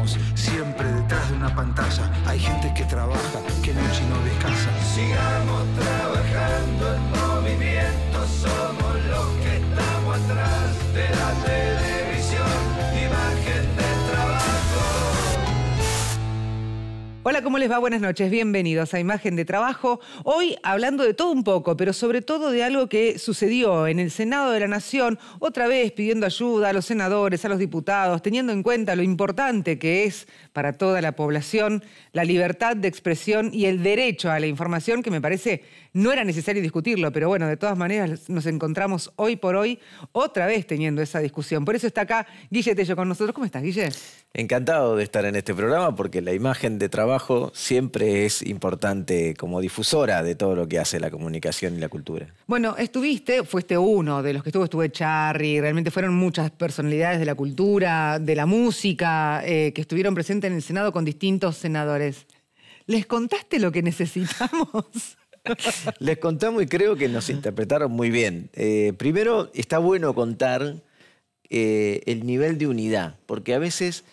estamos siempre detrás de una pantalla. Hay gente que trabaja, que noche y no descansa. Sigamos trabajando en movimiento, somos los que estamos atrás de la televisión, imagen de trabajo. Hola, ¿cómo les va? Buenas noches, bienvenidos a Imagen de Trabajo. Hoy hablando de todo un poco, pero sobre todo de algo que sucedió en el Senado de la Nación, otra vez pidiendo ayuda a los senadores, a los diputados, teniendo en cuenta lo importante que es para toda la población la libertad de expresión y el derecho a la información, que me parece no era necesario discutirlo, pero bueno, de todas maneras nos encontramos hoy por hoy otra vez teniendo esa discusión. Por eso está acá Guille Tello con nosotros. ¿Cómo estás, Guille? Encantado de estar en este programa porque la imagen de trabajo siempre es importante como difusora de todo lo que hace la comunicación y la cultura. Bueno, fuiste uno de los que estuve Charry, realmente fueron muchas personalidades de la cultura, de la música, que estuvieron presentes en el Senado con distintos senadores. ¿Les contaste lo que necesitamos? Les contamos y creo que nos interpretaron muy bien. Primero, está bueno contar el nivel de unidad, porque a veces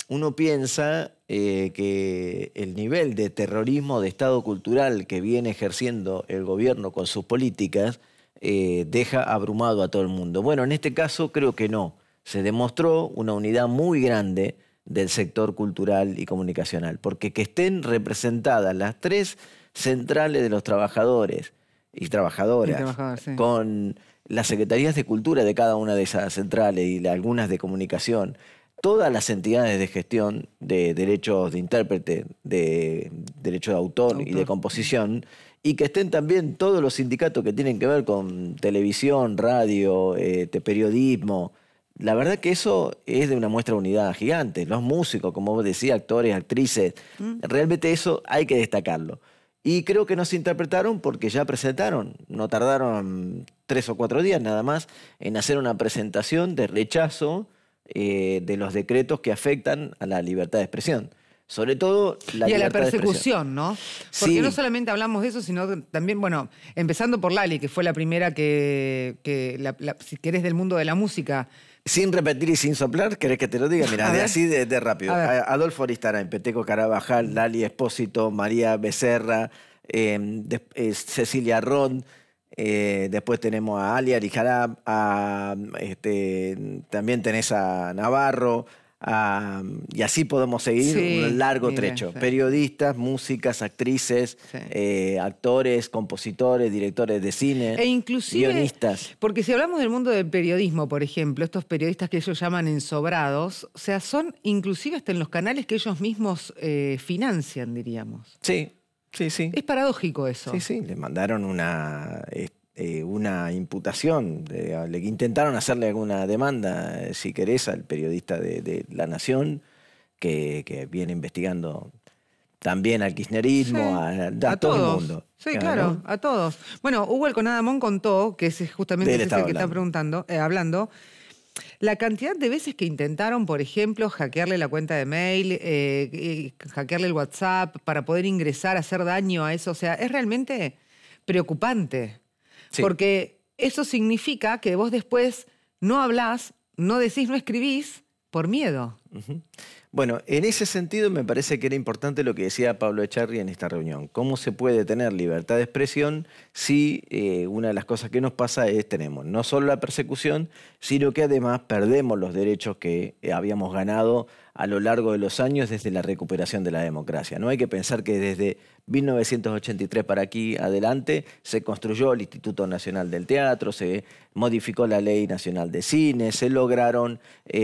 uno piensa que el nivel de terrorismo de Estado cultural que viene ejerciendo el gobierno con sus políticas deja abrumado a todo el mundo. Bueno, en este caso creo que no. Se demostró una unidad muy grande del sector cultural y comunicacional, porque que estén representadas las tres centrales de los trabajadores y trabajadoras sí, con las secretarías de cultura de cada una de esas centrales y algunas de comunicación, todas las entidades de gestión de derechos de intérprete, de derecho de autor y de composición, y que estén también todos los sindicatos que tienen que ver con televisión, radio, periodismo. La verdad que eso es de una muestra de unidad gigante. Los músicos, como vos decías, actores, actrices, realmente eso hay que destacarlo. Y creo que nos interpretaron porque ya presentaron, no tardaron 3 o 4 días nada más en hacer una presentación de rechazo de los decretos que afectan a la libertad de expresión. Sobre todo la y a la libertad persecución, ¿no? Porque sí. no solamente hablamos de eso, sino también, bueno, empezando por Lali, que fue la primera si querés, del mundo de la música. Sin repetir y sin soplar, ¿querés que te lo diga? Mira, así de rápido. Adolfo Aristarán, Peteco Carabajal, Lali Espósito, María Becerra, Cecilia Rond, después tenemos a Ali Arijarab, también tenés a Navarro, y así podemos seguir un largo trecho. Sí. Periodistas, músicas, actrices, actores, compositores, directores de cine, e inclusive, guionistas. Porque si hablamos del mundo del periodismo, por ejemplo, estos periodistas que ellos llaman ensobrados, o sea, son inclusive hasta en los canales que ellos mismos financian, diríamos. Sí, sí, sí. Es paradójico eso. Sí, sí, le mandaron una imputación, le intentaron hacerle alguna demanda, si querés, al periodista de La Nación, que viene investigando también al kirchnerismo, a todo el mundo. Sí, claro, a todos. Bueno, Hugo Alconada-Amón contó, que es justamente ese que está hablando, la cantidad de veces que intentaron, por ejemplo, hackearle la cuenta de mail, hackearle el WhatsApp para poder ingresar, hacer daño a eso. O sea, es realmente preocupante. Sí. Porque eso significa que vos después no hablás, no decís, no escribís por miedo. Bueno, en ese sentido me parece que era importante lo que decía Pablo Echarri en esta reunión. ¿Cómo se puede tener libertad de expresión si una de las cosas que nos pasa es tenemos no solo la persecución, sino que además perdemos los derechos que habíamos ganado a lo largo de los años desde la recuperación de la democracia? No hay que pensar que desde 1983 para aquí adelante se construyó el Instituto Nacional del Teatro, se modificó la Ley Nacional de Cine, se lograron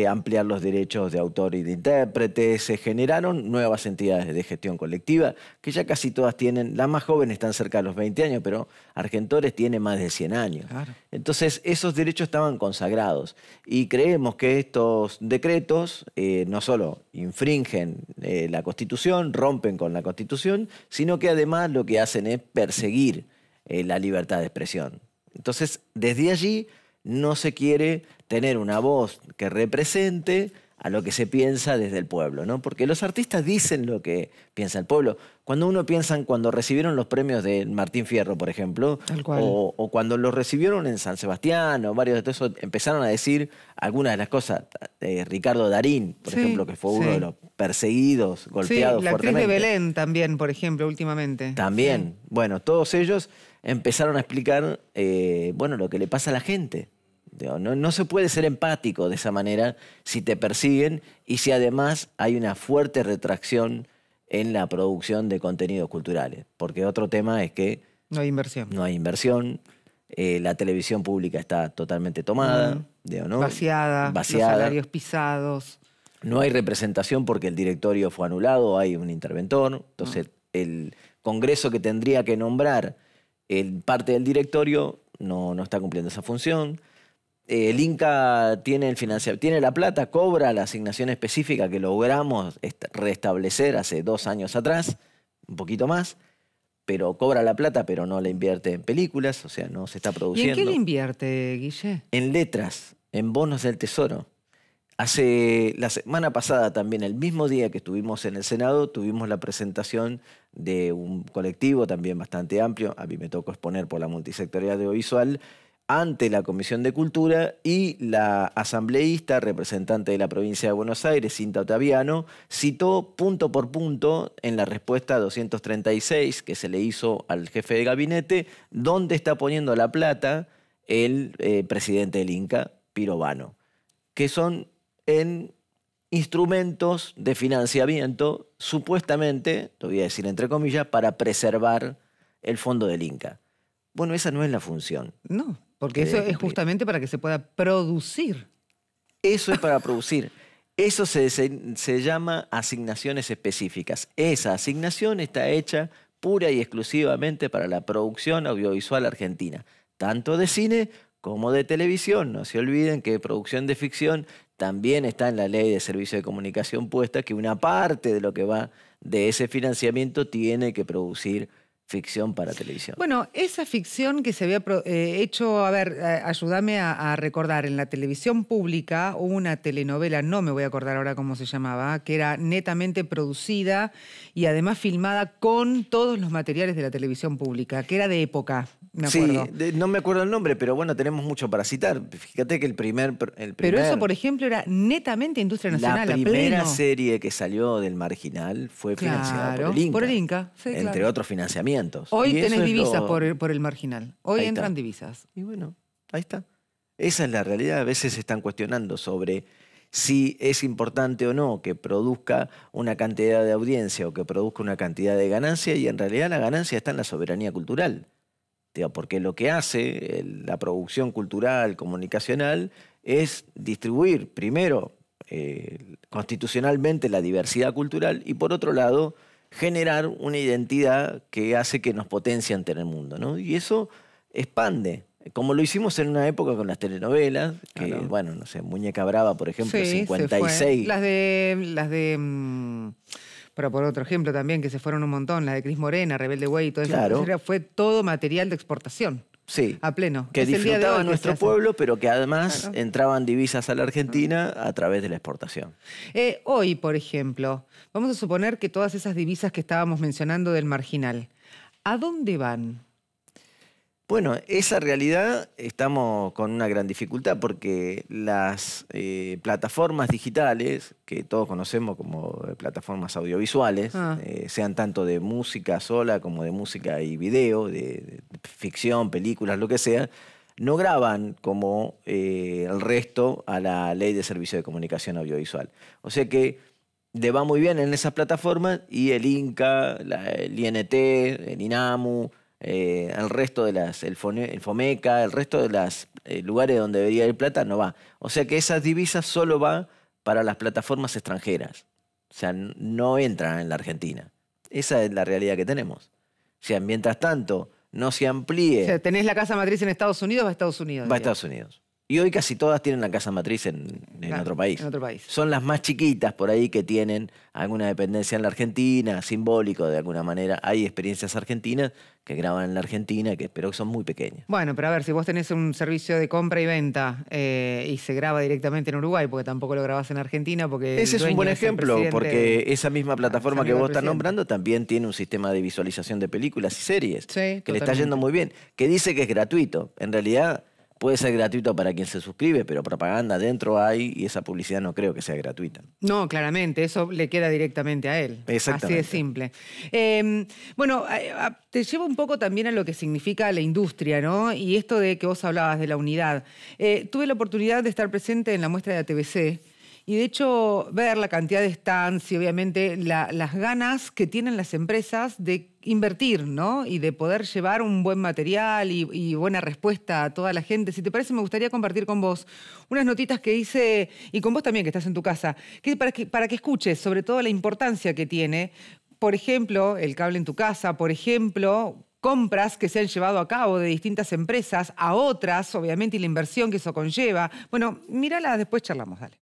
ampliar los derechos de autor y de intérprete, se generaron nuevas entidades de gestión colectiva que ya casi todas tienen, las más jóvenes están cerca de los 20 años, pero Argentores tiene más de 100 años. Claro. Entonces esos derechos estaban consagrados y creemos que estos decretos no solo infringen la Constitución, rompen con la Constitución, sino que además lo que hacen es perseguir la libertad de expresión. Entonces, desde allí no se quiere tener una voz que represente a lo que se piensa desde el pueblo, ¿no? Porque los artistas dicen lo que piensa el pueblo. Cuando uno piensa en cuando recibieron los premios de Martín Fierro, por ejemplo, Tal cual. o cuando los recibieron en San Sebastián, o varios de esos, empezaron a decir algunas de las cosas. Ricardo Darín, por ejemplo, que fue uno de los perseguidos, golpeados la actriz fuertemente. de Belén también, por ejemplo, últimamente. También. Sí. Bueno, todos ellos empezaron a explicar bueno, lo que le pasa a la gente. No se puede ser empático de esa manera si te persiguen y si además hay una fuerte retracción en la producción de contenidos culturales. Porque otro tema es que No hay inversión. no hay inversión, la televisión pública está totalmente tomada, ¿no? Vaciada, los salarios pisados. No hay representación porque el directorio fue anulado, hay un interventor. Entonces, el Congreso que tendría que nombrar parte del directorio no está cumpliendo esa función. El Inca tiene tiene la plata, cobra la asignación específica que logramos restablecer hace 2 años atrás, un poquito más, pero cobra la plata, pero no la invierte en películas, o sea, no se está produciendo. ¿Y en qué le invierte, Guille? En letras, en bonos del Tesoro. La semana pasada también, el mismo día que estuvimos en el Senado, tuvimos la presentación de un colectivo también bastante amplio, a mí me tocó exponer por la multisectorial audiovisual, ante la Comisión de Cultura, y la asambleísta, representante de la provincia de Buenos Aires, Cinta Ottaviano, citó punto por punto en la respuesta 236 que se le hizo al jefe de gabinete, dónde está poniendo la plata el presidente del Inca, Piro Bano, que son en instrumentos de financiamiento, supuestamente, lo voy a decir entre comillas, para preservar el fondo del Inca. Bueno, esa no es la función. No, porque eso es justamente para que se pueda producir. Eso es para producir. Eso se llama asignaciones específicas. Esa asignación está hecha pura y exclusivamente para la producción audiovisual argentina, tanto de cine como de televisión. No se olviden que producción de ficción también está en la Ley de Servicio de Comunicación puesta, que una parte de lo que va de ese financiamiento tiene que producir ficción para televisión. Bueno, esa ficción que se había hecho, a ver, ayúdame a recordar, en la televisión pública hubo una telenovela, no me voy a acordar ahora cómo se llamaba, que era netamente producida y además filmada con todos los materiales de la televisión pública, que era de época, me acuerdo. Sí, no me acuerdo el nombre, pero bueno, tenemos mucho para citar. Fíjate que el primer... Pero eso, por ejemplo, era netamente industria nacional, la primera a pleno. serie que salió del Marginal fue financiada por el Inca. Por el Inca, sí, entre claro. otros financiamientos. Hoy tenés divisas por el Marginal. Hoy entran divisas. Y bueno, ahí está. Esa es la realidad. A veces se están cuestionando sobre si es importante o no que produzca una cantidad de audiencia o que produzca una cantidad de ganancia, y en realidad la ganancia está en la soberanía cultural. Porque lo que hace la producción cultural, comunicacional, es distribuir, primero, constitucionalmente la diversidad cultural, y por otro lado, generar una identidad que hace que nos potencie ante el mundo, ¿no? Y eso expande, como lo hicimos en una época con las telenovelas, que, bueno, no sé, Muñeca Brava, por ejemplo, sí, 56. Pero por otro ejemplo también, que se fueron un montón, la de Cris Morena, Rebelde Way y todo Claro. eso, fue todo material de exportación. Sí, a pleno. Que Es el día de disfrutaba hoy que nuestro se hace. pueblo, pero que además entraban divisas a la Argentina a través de la exportación. Hoy, por ejemplo, vamos a suponer que todas esas divisas que estábamos mencionando del Marginal, ¿a dónde van? Bueno, esa realidad estamos con una gran dificultad porque las plataformas digitales, que todos conocemos como plataformas audiovisuales, sean tanto de música sola como de música y video, de ficción, películas, lo que sea, no graban como el resto a la Ley de Servicio de Comunicación Audiovisual. O sea que le va muy bien en esas plataformas, y el Inca, el INT, el INAMU, el resto de el FOMECA, el resto de los lugares donde debería ir plata, no va. O sea que esas divisas solo van para las plataformas extranjeras. O sea, no entran en la Argentina. Esa es la realidad que tenemos. O sea, mientras tanto no se amplíe... O sea, ¿tenés la casa matriz en Estados Unidos? Va a Estados Unidos. Va a Estados Unidos. Y hoy casi todas tienen la casa matriz en otro país. En otro país. Son las más chiquitas por ahí que tienen alguna dependencia en la Argentina, simbólico de alguna manera. Hay experiencias argentinas que graban en la Argentina, pero que son muy pequeñas. Bueno, pero a ver, si vos tenés un servicio de compra y venta y se graba directamente en Uruguay, porque tampoco lo grabás en Argentina, porque ese es un buen ejemplo, porque esa misma plataforma que vos estás nombrando también tiene un sistema de visualización de películas y series que le está yendo muy bien, que dice que es gratuito. En realidad puede ser gratuito para quien se suscribe, pero propaganda dentro hay y esa publicidad no creo que sea gratuita. No, claramente, eso le queda directamente a él. Exactamente. Así de simple. Bueno, te llevo un poco también a lo que significa la industria, ¿no? Y esto de que vos hablabas de la unidad. Tuve la oportunidad de estar presente en la muestra de ATBC y de hecho ver la cantidad de stands y obviamente las ganas que tienen las empresas de invertir, ¿no? Y de poder llevar un buen material y buena respuesta a toda la gente. Si te parece, me gustaría compartir con vos unas notitas que hice, y con vos también, que estás en tu casa, para que escuches sobre todo la importancia que tiene, por ejemplo, el cable en tu casa, por ejemplo, compras que se han llevado a cabo de distintas empresas a otras, obviamente, y la inversión que eso conlleva. Bueno, mírala, después charlamos, dale.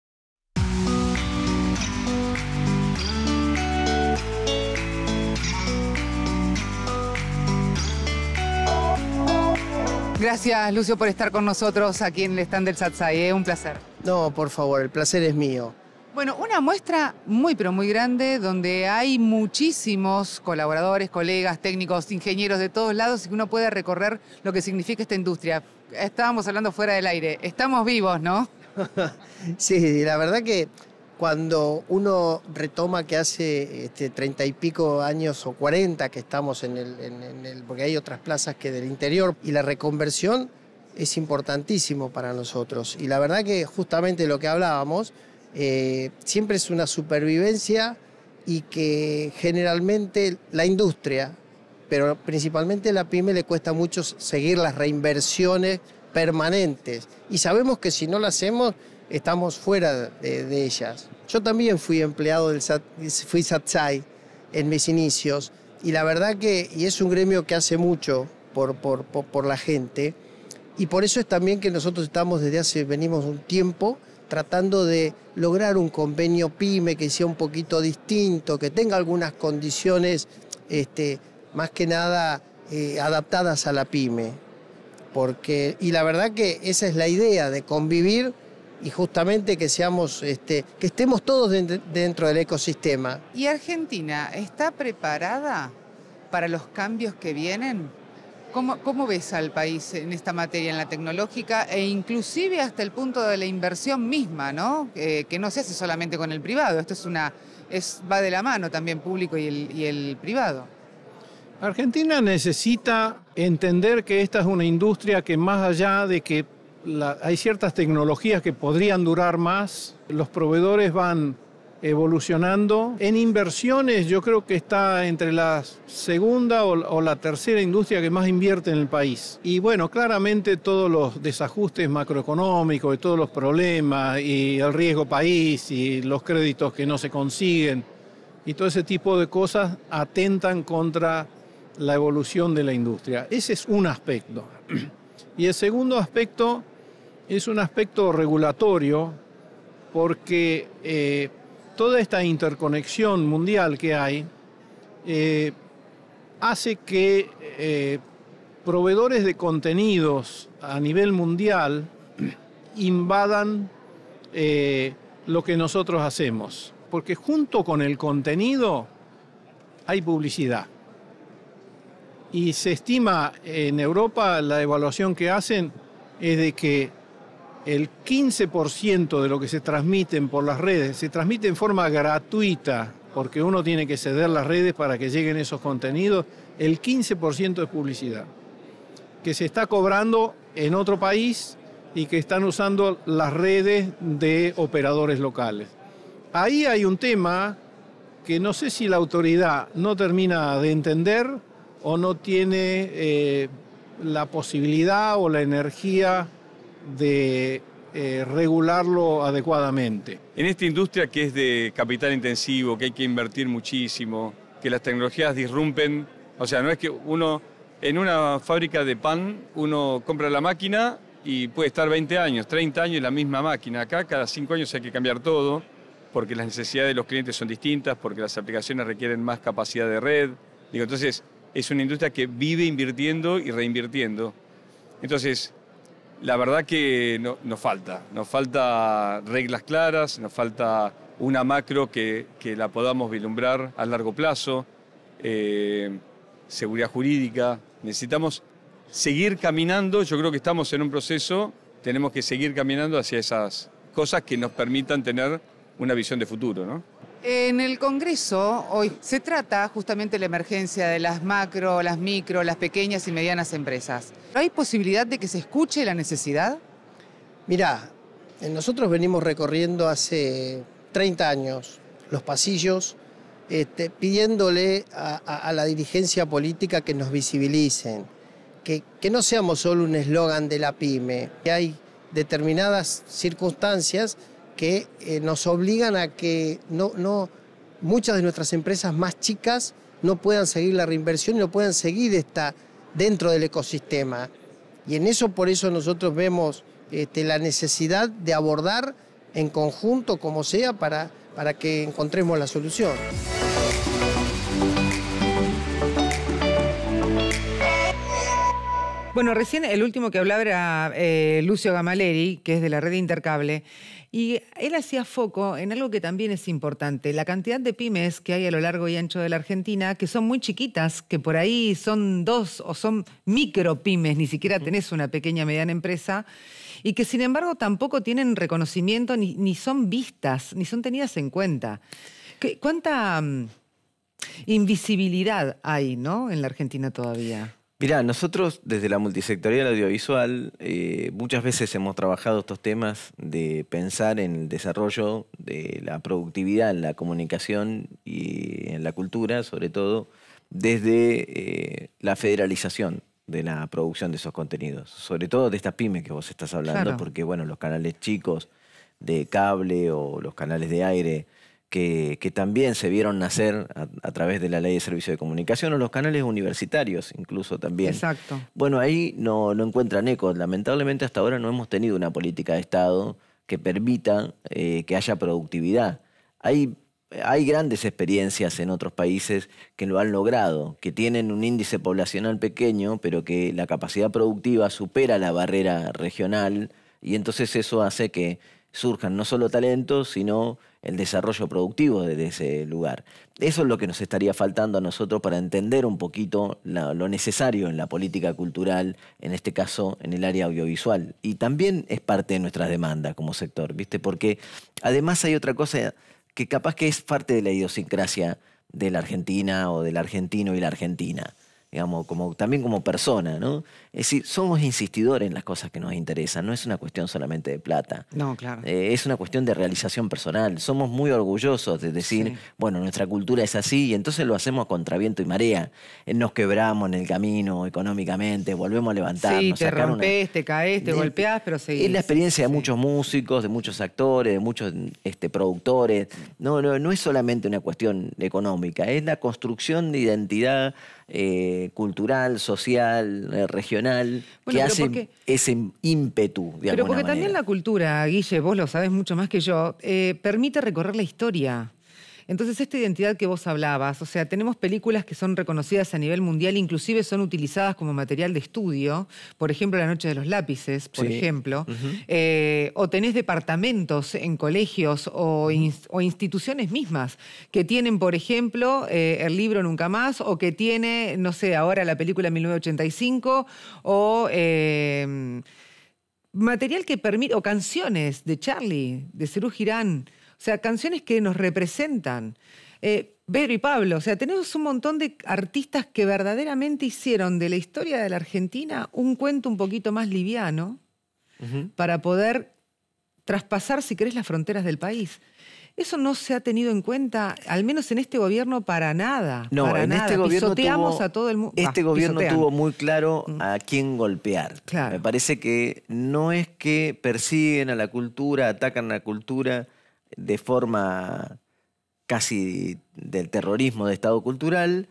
Gracias, Lucio, por estar con nosotros aquí en el stand del Satsai. Un placer. No, por favor, el placer es mío. Bueno, una muestra muy, pero muy grande donde hay muchísimos colaboradores, colegas, técnicos, ingenieros de todos lados y que uno puede recorrer lo que significa esta industria. Estábamos hablando fuera del aire. Estamos vivos, ¿no? Sí, la verdad que cuando uno retoma que hace 30 y pico años o 40 que estamos porque hay otras plazas que del interior, y la reconversión es importantísimo para nosotros. Y la verdad que justamente lo que hablábamos, siempre es una supervivencia y que generalmente la industria, pero principalmente la pyme, le cuesta mucho seguir las reinversiones permanentes. Y sabemos que si no lo hacemos, estamos fuera de ellas. Yo también fui empleado fui Satsai en mis inicios, y la verdad que es un gremio que hace mucho por la gente, y por eso es también que nosotros venimos un tiempo tratando de lograr un convenio pyme que sea un poquito distinto, que tenga algunas condiciones más que nada adaptadas a la pyme. Y la verdad que esa es la idea, de convivir y justamente que estemos todos dentro del ecosistema. ¿Y Argentina está preparada para los cambios que vienen? ¿Cómo ves al país en esta materia, en la tecnológica, e inclusive hasta el punto de la inversión misma, ¿no? Que no se hace solamente con el privado, esto va de la mano también, público y el privado. Argentina necesita entender que esta es una industria que, más allá de que hay ciertas tecnologías que podrían durar más, los proveedores van evolucionando. En inversiones yo creo que está entre la segunda o la tercera industria que más invierte en el país. Y bueno, claramente todos los desajustes macroeconómicos y todos los problemas y el riesgo país y los créditos que no se consiguen y todo ese tipo de cosas atentan contra la evolución de la industria. Ese es un aspecto. Y el segundo aspecto es un aspecto regulatorio, porque toda esta interconexión mundial que hay hace que proveedores de contenidos a nivel mundial invadan lo que nosotros hacemos. Porque junto con el contenido hay publicidad. Y se estima en Europa, la evaluación que hacen es de que el 15% de lo que se transmiten por las redes se transmite en forma gratuita, porque uno tiene que ceder las redes para que lleguen esos contenidos. El 15% es publicidad, que se está cobrando en otro país y que están usando las redes de operadores locales. Ahí hay un tema que no sé si la autoridad no termina de entender o no tiene la posibilidad o la energía de regularlo adecuadamente. En esta industria que es de capital intensivo, que hay que invertir muchísimo, que las tecnologías disrumpen, o sea, no es que uno en una fábrica de pan uno compra la máquina y puede estar 20 años, 30 años la misma máquina. Acá cada 5 años hay que cambiar todo porque las necesidades de los clientes son distintas, porque las aplicaciones requieren más capacidad de red. Digo, entonces es una industria que vive invirtiendo y reinvirtiendo. Entonces, la verdad que nos falta reglas claras, nos falta una macro que la podamos vislumbrar a largo plazo, seguridad jurídica. Necesitamos seguir caminando, yo creo que estamos en un proceso, tenemos que seguir caminando hacia esas cosas que nos permitan tener una visión de futuro, ¿no? En el Congreso hoy se trata justamente la emergencia de las macro, las micro, las pequeñas y medianas empresas. ¿Hay posibilidad de que se escuche la necesidad? Mirá, nosotros venimos recorriendo hace 30 años los pasillos pidiéndole a la dirigencia política que nos visibilicen, que no seamos solo un eslogan de la pyme, que hay determinadas circunstancias que nos obligan a que muchas de nuestras empresas más chicas no puedan seguir la reinversión y no puedan seguir dentro del ecosistema. Y por eso nosotros vemos la necesidad de abordar en conjunto, como sea, para que encontremos la solución. Bueno, recién el último que hablaba era Lucio Gamaleri, que es de la red Intercable, y él hacía foco en algo que también es importante, la cantidad de pymes que hay a lo largo y ancho de la Argentina, que son muy chiquitas, que por ahí son 2 o son micropymes, ni siquiera tenés una pequeña mediana empresa, y que sin embargo tampoco tienen reconocimiento ni son vistas, ni son tenidas en cuenta. ¿Cuánta invisibilidad hay, ¿no?, en la Argentina todavía? Mirá, nosotros desde la multisectorial audiovisual muchas veces hemos trabajado estos temas de pensar en el desarrollo de la productividad en la comunicación y en la cultura, sobre todo desde la federalización de la producción de esos contenidos, sobre todo de estas pymes que vos estás hablando, claro. Porque bueno, los canales chicos de cable o los canales de aire que también se vieron nacer a través de la Ley de Servicio de Comunicación, o los canales universitarios incluso también. Exacto. Bueno, ahí no encuentran eco. Lamentablemente hasta ahora no hemos tenido una política de Estado que permita que haya productividad. Hay grandes experiencias en otros países que lo han logrado, que tienen un índice poblacional pequeño, pero que la capacidad productiva supera la barrera regional, y entonces eso hace que surjan no solo talentos, sino el desarrollo productivo desde ese lugar. Eso es lo que nos estaría faltando a nosotros para entender un poquito lo necesario en la política cultural, en este caso en el área audiovisual. Y también es parte de nuestras demandas como sector, ¿viste? Porque además hay otra cosa que capaz que es parte de la idiosincrasia de la Argentina o del argentino y la argentina, digamos, también como persona, ¿no? Es decir, somos insistidores en las cosas que nos interesan, no es una cuestión solamente de plata. No, claro. Es una cuestión de realización personal. Somos muy orgullosos de decir, sí, bueno, nuestra cultura es así, y entonces lo hacemos contra viento y marea. Nos quebramos en el camino económicamente, volvemos a levantarnos. Sí, te rompés, te caes, te golpeás, pero seguís. Es la experiencia de muchos músicos, de muchos actores, de muchos productores. No es solamente una cuestión económica, es la construcción de identidad cultural, social, regional, bueno, que hace ese ímpetu de pero alguna porque manera. También la cultura, Guille, vos lo sabés mucho más que yo, permite recorrer la historia. Entonces, esta identidad que vos hablabas, o sea, tenemos películas que son reconocidas a nivel mundial, inclusive son utilizadas como material de estudio, por ejemplo, La Noche de los Lápices, por ejemplo, o tenés departamentos en colegios o instituciones mismas que tienen, por ejemplo, el libro Nunca Más, o que tiene, no sé, ahora la película 1985, o material que permite, o canciones de Charlie, de Serú Girán. O sea, canciones que nos representan. Vero y Pablo, o sea, tenemos un montón de artistas que verdaderamente hicieron de la historia de la Argentina un cuento un poquito más liviano para poder traspasar, si querés, las fronteras del país. Eso no se ha tenido en cuenta, al menos en este gobierno, para nada. No, para en nada. Este gobierno pisoteamos a todo el mundo. Este gobierno tuvo muy claro a quién golpear. Claro. Me parece que no es que persiguen a la cultura, atacan a la cultura de forma casi del terrorismo de Estado cultural,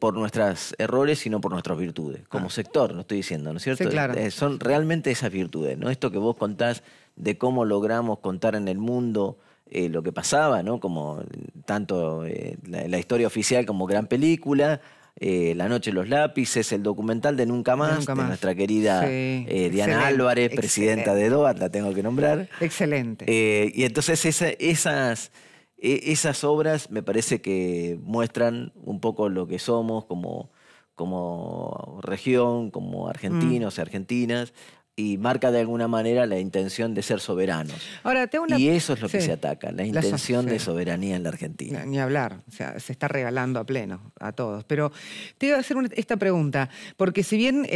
por nuestros errores, sino por nuestras virtudes. Como sector, no estoy diciendo, ¿no es cierto? Sí, claro. Son realmente esas virtudes, ¿no? Esto que vos contás de cómo logramos contar en el mundo lo que pasaba, ¿no? Como tanto la historia oficial como gran película, La noche de los lápices, el documental de Nunca Más, de nuestra querida Diana Álvarez, presidenta de DOAT, la tengo que nombrar. Excelente. Y entonces esas obras me parece que muestran un poco lo que somos como región, como argentinos y argentinas, y marca de alguna manera la intención de ser soberanos. Ahora, y eso es lo que se ataca, la intención de soberanía en la Argentina. Ni hablar, o sea, se está regalando a pleno a todos. Pero te iba a hacer esta pregunta, porque si bien,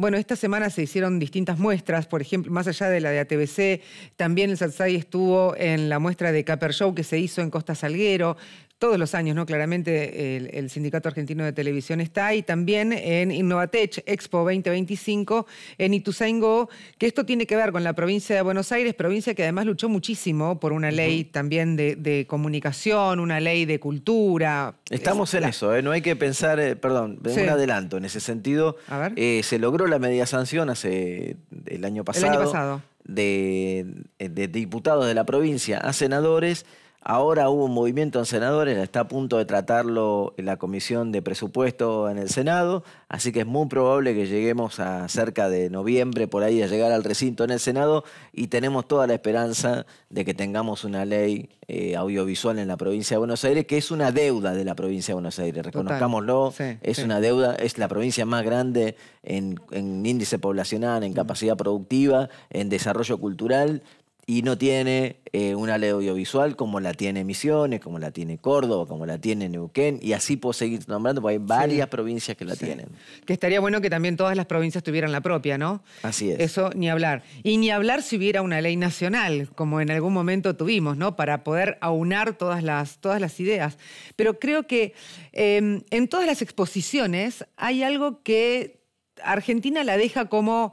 bueno, esta semana se hicieron distintas muestras, por ejemplo, más allá de la de ATBC, también el Satsai estuvo en la muestra de Caper Show que se hizo en Costa Salguero. Todos los años, ¿no? Claramente el Sindicato Argentino de Televisión está, y también en Innovatech Expo 2025 en Ituzaingó, que esto tiene que ver con la provincia de Buenos Aires, provincia que además luchó muchísimo por una ley también de comunicación, una ley de cultura. Estamos en eso, no hay que pensar, perdón, un adelanto en ese sentido. A ver. Se logró la media sanción el año pasado, de diputados de la provincia a senadores. Ahora hubo un movimiento en senadores, está a punto de tratarlo en la Comisión de Presupuesto en el Senado, así que es muy probable que lleguemos a cerca de noviembre, por ahí, a llegar al recinto en el Senado, y tenemos toda la esperanza de que tengamos una ley audiovisual en la provincia de Buenos Aires, que es una deuda de la provincia de Buenos Aires, reconozcámoslo, es una deuda, es la provincia más grande en índice poblacional, en capacidad productiva, en desarrollo cultural, y no tiene una ley audiovisual como la tiene Misiones, como la tiene Córdoba, como la tiene Neuquén, y así puedo seguir nombrando, porque hay varias provincias que la tienen. Que estaría bueno que también todas las provincias tuvieran la propia, ¿no? Así es. Eso ni hablar. Y ni hablar si hubiera una ley nacional, como en algún momento tuvimos, ¿no? Para poder aunar todas las ideas. Pero creo que en todas las exposiciones hay algo que Argentina la deja como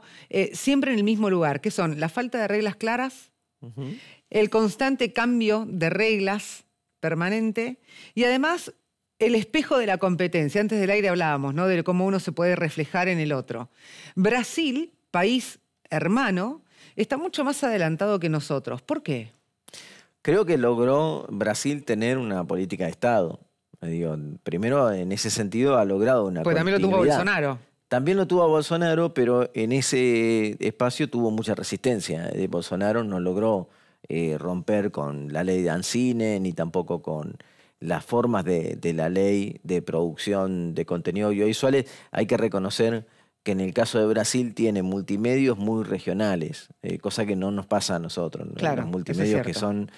siempre en el mismo lugar, que son la falta de reglas claras, el constante cambio de reglas permanente, y además el espejo de la competencia. Antes del aire hablábamos, ¿no? De cómo uno se puede reflejar en el otro. Brasil, país hermano, está mucho más adelantado que nosotros. ¿Por qué? Creo que logró Brasil tener una política de Estado. Digo, primero, en ese sentido, ha logrado una pues también lo tuvo Bolsonaro. También lo tuvo Bolsonaro, pero en ese espacio tuvo mucha resistencia. Bolsonaro no logró romper con la ley de Ancine, ni tampoco con las formas de la ley de producción de contenido audiovisuales. Hay que reconocer que en el caso de Brasil tiene multimedios muy regionales, cosa que no nos pasa a nosotros, ¿no? Claro, los multimedios que son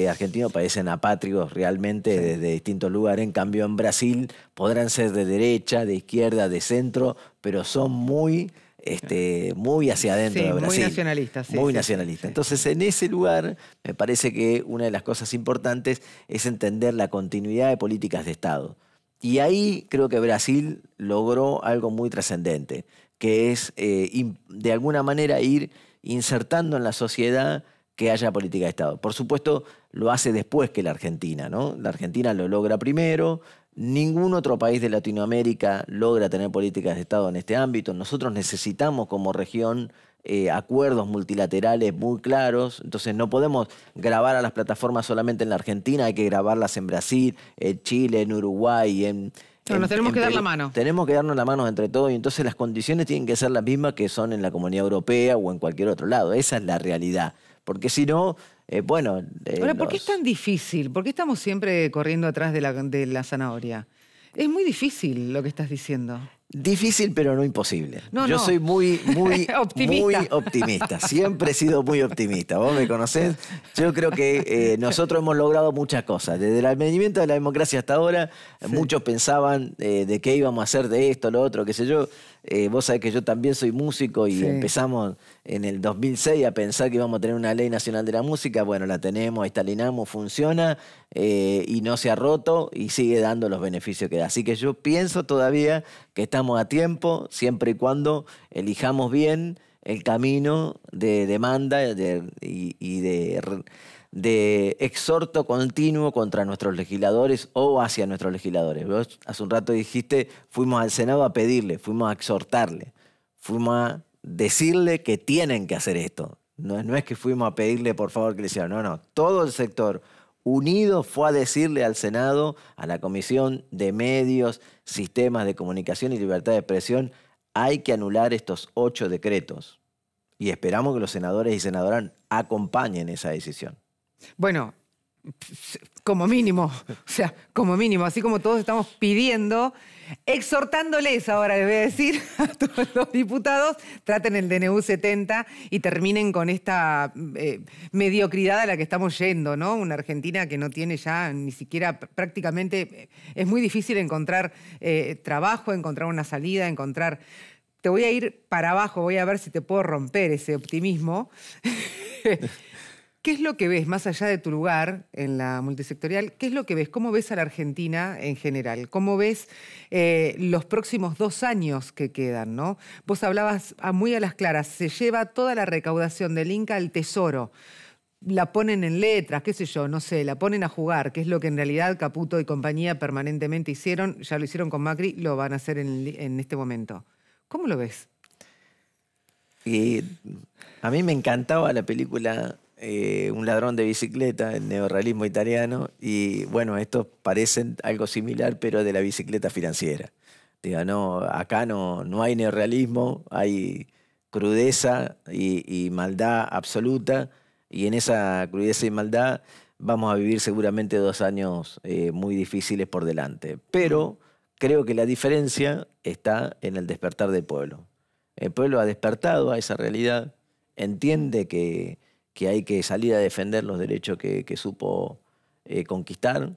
argentinos parecen apátridos realmente desde distintos lugares. En cambio, en Brasil podrán ser de derecha, de izquierda, de centro, pero son muy hacia adentro de Brasil. Muy nacionalistas. Muy nacionalistas. Entonces, en ese lugar, me parece que una de las cosas importantes es entender la continuidad de políticas de Estado. Y ahí creo que Brasil logró algo muy trascendente, que es de alguna manera ir insertando en la sociedad que haya política de Estado. Por supuesto, lo hace después que la Argentina, ¿no? La Argentina lo logra primero. Ningún otro país de Latinoamérica logra tener políticas de Estado en este ámbito. Nosotros necesitamos como región acuerdos multilaterales muy claros, entonces no podemos grabar a las plataformas solamente en la Argentina, hay que grabarlas en Brasil, en Chile, en Uruguay, nos tenemos que dar la mano. Tenemos que darnos la mano entre todos, y entonces las condiciones tienen que ser las mismas que son en la Comunidad Europea o en cualquier otro lado. Esa es la realidad, porque si no, bueno... Ahora, ¿por qué es tan difícil? ¿Por qué estamos siempre corriendo atrás de la zanahoria? Es muy difícil lo que estás diciendo. Difícil, pero no imposible. Yo soy muy optimista. Siempre he sido muy optimista. Vos me conocés. Yo creo que nosotros hemos logrado muchas cosas. Desde el advenimiento de la democracia hasta ahora, muchos pensaban de qué íbamos a hacer, de esto, lo otro, qué sé yo. Vos sabés que yo también soy músico y empezamos en el 2006 a pensar que íbamos a tener una ley nacional de la música. Bueno, la tenemos, ahí está el INAMU, funciona y no se ha roto y sigue dando los beneficios que da. Así que yo pienso todavía que estamos a tiempo, siempre y cuando elijamos bien el camino de demanda y de exhorto continuo contra nuestros legisladores o hacia nuestros legisladores. Vos hace un rato dijiste, fuimos al Senado a pedirle, fuimos a exhortarle, fuimos a decirle que tienen que hacer esto. No es que fuimos a pedirle por favor que le hicieran, no. Todo el sector unido fue a decirle al Senado, a la Comisión de Medios, Sistemas de Comunicación y Libertad de Expresión, hay que anular estos 8 decretos. Y esperamos que los senadores y senadoras acompañen esa decisión. Bueno, como mínimo, así como todos estamos pidiendo, exhortándoles ahora, les voy a decir a todos los diputados, traten el DNU 70 y terminen con esta mediocridad a la que estamos yendo, ¿no? Una Argentina que no tiene ya ni siquiera prácticamente, es muy difícil encontrar trabajo, encontrar una salida, encontrar... Te voy a ir para abajo, voy a ver si te puedo romper ese optimismo. ¿Qué es lo que ves, más allá de tu lugar en la multisectorial, qué es lo que ves? ¿Cómo ves a la Argentina en general? ¿Cómo ves los próximos 2 años que quedan, ¿no? Vos hablabas muy a las claras, se lleva toda la recaudación del Inca al Tesoro. La ponen en letras, qué sé yo, no sé, la ponen a jugar, que es lo que en realidad Caputo y compañía permanentemente hicieron, ya lo hicieron con Macri, lo van a hacer en este momento. ¿Cómo lo ves? Y a mí me encantaba la película Un ladrón de bicicleta, el neorrealismo italiano, y bueno, estos parecen algo similar, pero de la bicicleta financiera. Digo, no, acá no hay neorrealismo, hay crudeza y maldad absoluta, y en esa crudeza y maldad vamos a vivir seguramente 2 años muy difíciles por delante. Pero creo que la diferencia está en el despertar del pueblo. El pueblo ha despertado a esa realidad, entiende que hay que salir a defender los derechos que supo conquistar,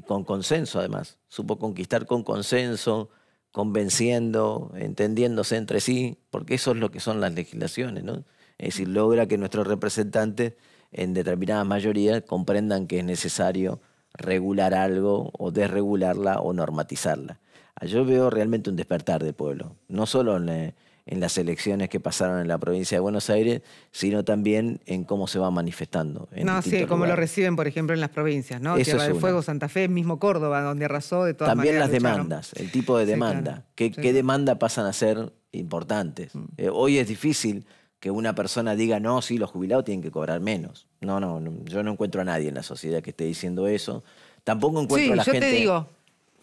con consenso además. Supo conquistar con consenso, convenciendo, entendiéndose entre sí, porque eso es lo que son las legislaciones, ¿no? Es decir, logra que nuestros representantes en determinadas mayorías comprendan que es necesario regular algo o desregularla o normatizarla. Yo veo realmente un despertar del pueblo, no solo en las elecciones que pasaron en la provincia de Buenos Aires, sino también en cómo se va manifestando. No, sí, cómo lo reciben, por ejemplo, en las provincias, ¿no? Tierra del Fuego, Santa Fe, mismo Córdoba, donde arrasó de todas maneras. También las demandas, el tipo de demanda. Sí, claro. ¿Qué demanda pasan a ser importantes? Hoy es difícil que una persona diga, no, sí, los jubilados tienen que cobrar menos. No, yo no encuentro a nadie en la sociedad que esté diciendo eso. Tampoco encuentro a la gente... Sí, yo te digo...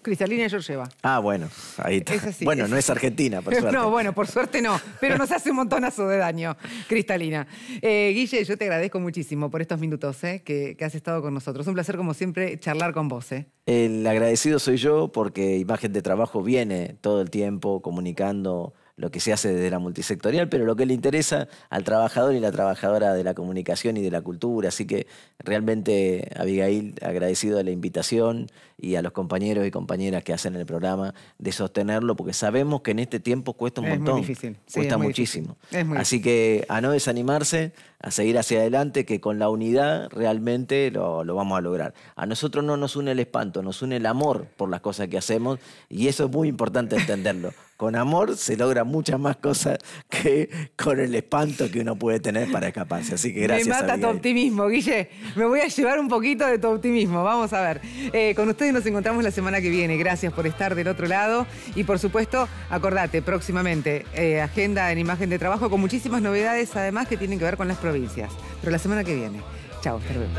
Cristalina Georgieva. Ah, bueno, ahí está. Así, bueno, no es Argentina, por suerte. No, bueno, por suerte no, pero nos hace un montonazo de daño, Cristalina. Guille, yo te agradezco muchísimo por estos minutos que has estado con nosotros. Un placer, como siempre, charlar con vos. El agradecido soy yo porque Imagen de Trabajo viene todo el tiempo comunicando lo que se hace desde la multisectorial, pero lo que le interesa al trabajador y la trabajadora de la comunicación y de la cultura. Así que realmente, Abigail, agradecido de la invitación y a los compañeros y compañeras que hacen el programa de sostenerlo, porque sabemos que en este tiempo cuesta un montón. Es muy difícil. Sí, cuesta muchísimo. Así que a no desanimarse, a seguir hacia adelante, que con la unidad realmente lo vamos a lograr. A nosotros no nos une el espanto, nos une el amor por las cosas que hacemos, y eso es muy importante entenderlo. Con amor se logra muchas más cosas que con el espanto que uno puede tener para escaparse. Así que gracias, Me mata Abigail. tu optimismo, Guille. Me voy a llevar un poquito de tu optimismo. Vamos a ver. Con ustedes nos encontramos la semana que viene. Gracias por estar del otro lado. Y por supuesto, acordate, próximamente, agenda en Imagen de Trabajo con muchísimas novedades, además, que tienen que ver con las provincias. Pero la semana que viene. Chao, hasta luego.